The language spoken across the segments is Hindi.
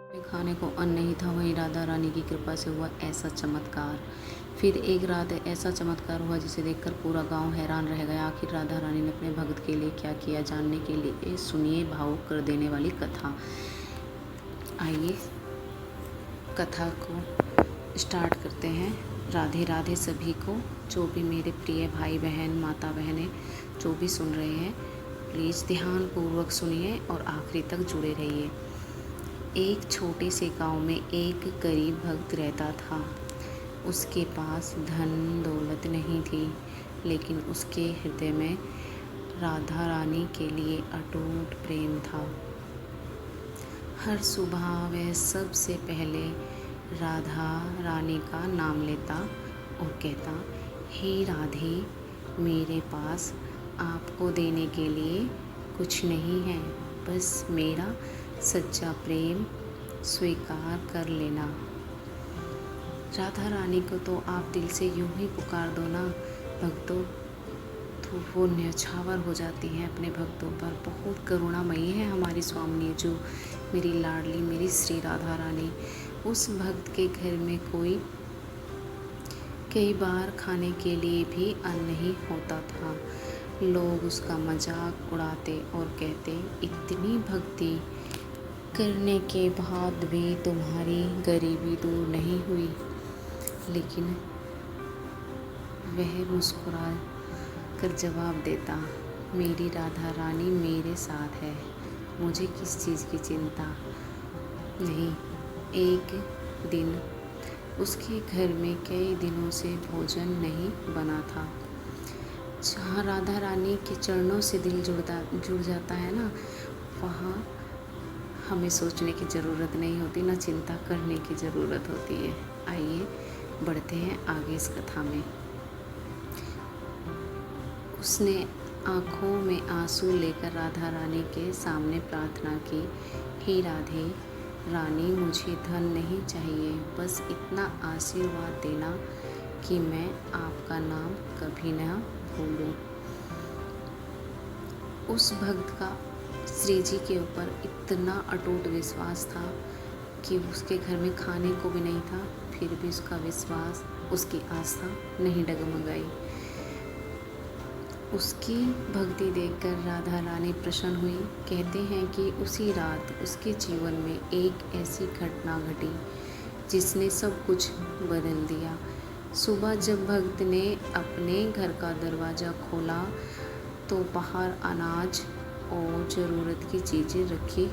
में खाने को अन्न नहीं था, वहीं राधा रानी की कृपा से हुआ ऐसा चमत्कार। फिर एक रात ऐसा चमत्कार हुआ जिसे देखकर पूरा गांव हैरान रह गया। आखिर राधा रानी ने अपने भक्त के लिए क्या किया, जानने के लिए सुनिए भावुक कर देने वाली कथा। आइए कथा को स्टार्ट करते हैं। राधे राधे सभी को, जो भी मेरे प्रिय भाई बहन माता बहनें जो भी सुन रहे हैं, प्लीज़ ध्यानपूर्वक सुनिए और आखिरी तक जुड़े रहिए। एक छोटे से गांव में एक गरीब भक्त रहता था। उसके पास धन दौलत नहीं थी, लेकिन उसके हृदय में राधा रानी के लिए अटूट प्रेम था। हर सुबह वह सबसे पहले राधा रानी का नाम लेता और कहता, हे राधे, मेरे पास आपको देने के लिए कुछ नहीं है, बस मेरा सच्चा प्रेम स्वीकार कर लेना। राधा रानी को तो आप दिल से यूं ही पुकार दो ना भक्तों, तो वो न्यौछावर हो जाती हैं अपने भक्तों पर। बहुत करुणामयी है हमारी स्वामिनी, जो मेरी लाडली मेरी श्री राधा रानी। उस भक्त के घर में कई बार खाने के लिए भी अन्न नहीं होता था। लोग उसका मजाक उड़ाते और कहते, इतनी भक्ति करने के बाद भी तुम्हारी गरीबी दूर नहीं हुई। लेकिन वह मुस्कुरा कर जवाब देता, मेरी राधा रानी मेरे साथ है, मुझे किस चीज़ की चिंता नहीं। एक दिन उसके घर में कई दिनों से भोजन नहीं बना था। जहाँ राधा रानी के चरणों से दिल जुड़ जाता है ना, वहाँ हमें सोचने की ज़रूरत नहीं होती, ना चिंता करने की ज़रूरत होती है। आइए बढ़ते हैं आगे इस कथा में। उसने आँखों में आंसू लेकर राधा रानी के सामने प्रार्थना की, हे राधे रानी, मुझे धन नहीं चाहिए, बस इतना आशीर्वाद देना कि मैं आपका नाम कभी न भूलूं। उस भक्त का श्री जी के ऊपर इतना अटूट विश्वास था कि उसके घर में खाने को भी नहीं था, फिर भी उसका विश्वास, उसकी आस्था नहीं डगमगाई। उसकी भक्ति देखकर राधा रानी प्रसन्न हुई। कहते हैं कि उसी रात उसके जीवन में एक ऐसी घटना घटी जिसने सब कुछ बदल दिया। सुबह जब भक्त ने अपने घर का दरवाज़ा खोला तो बाहर अनाज और ज़रूरत की चीज़ें रखी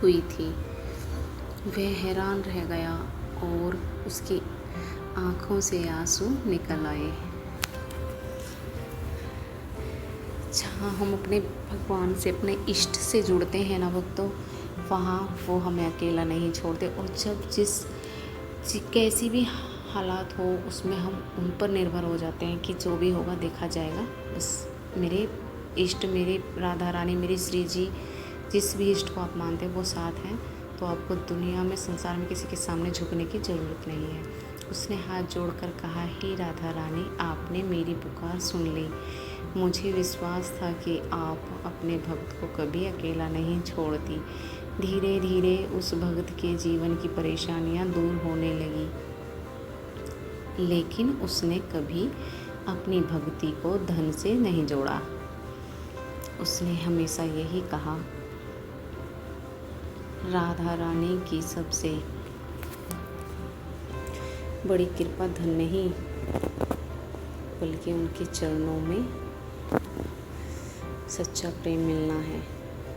हुई थी। वह हैरान रह गया और उसकी आँखों से आंसू निकल आए। जहाँ हम अपने भगवान से, अपने इष्ट से जुड़ते हैं ना भक्तों, वहाँ वो हमें अकेला नहीं छोड़ते। और जब कैसी भी हालात हो, उसमें हम उन पर निर्भर हो जाते हैं कि जो भी होगा देखा जाएगा। बस मेरे इष्ट, मेरे राधा रानी, मेरी श्री जी, जिस भी इष्ट को आप मानते हैं वो साथ हैं, तो आपको दुनिया में, संसार में किसी के सामने झुकने की ज़रूरत नहीं है। उसने हाथ जोड़कर कहा, हे राधा रानी, आपने मेरी पुकार सुन ली। मुझे विश्वास था कि आप अपने भक्त को कभी अकेला नहीं छोड़ती। धीरे धीरे उस भक्त के जीवन की परेशानियां दूर होने लगी, लेकिन उसने कभी अपनी भक्ति को धन से नहीं जोड़ा। उसने हमेशा यही कहा, राधा रानी की सबसे बड़ी कृपा धन नहीं, बल्कि उनके चरणों में सच्चा प्रेम मिलना है।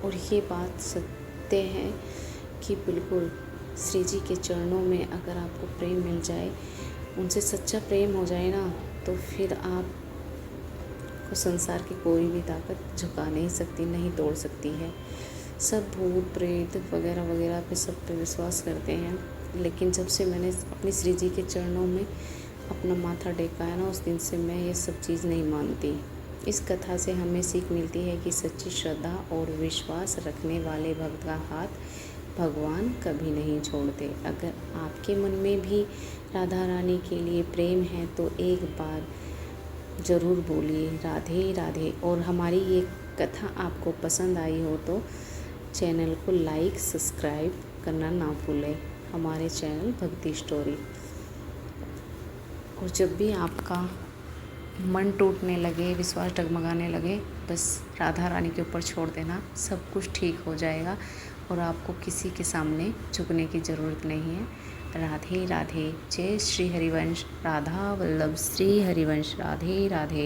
और ये बात सत्य है कि बिल्कुल श्री जी के चरणों में अगर आपको प्रेम मिल जाए, उनसे सच्चा प्रेम हो जाए ना, तो फिर आपको संसार की कोई भी ताकत झुका नहीं सकती, नहीं तोड़ सकती है। सब भूत प्रेत वगैरह वगैरह पे सब पे विश्वास करते हैं, लेकिन जब से मैंने अपनी श्री जी के चरणों में अपना माथा टेका है ना, उस दिन से मैं ये सब चीज़ नहीं मानती। इस कथा से हमें सीख मिलती है कि सच्ची श्रद्धा और विश्वास रखने वाले भक्त का हाथ भगवान कभी नहीं छोड़ते। अगर आपके मन में भी राधा रानी के लिए प्रेम है तो एक बार ज़रूर बोलिए राधे राधे। और हमारी ये कथा आपको पसंद आई हो तो चैनल को लाइक सब्सक्राइब करना ना भूलें, हमारे चैनल भक्ति स्टोरी। और जब भी आपका मन टूटने लगे, विश्वास डगमगाने लगे, बस राधा रानी के ऊपर छोड़ देना, सब कुछ ठीक हो जाएगा और आपको किसी के सामने झुकने की ज़रूरत नहीं है। राधे राधे। जय श्री हरिवंश, राधा वल्लभ श्री हरिवंश। राधे राधे।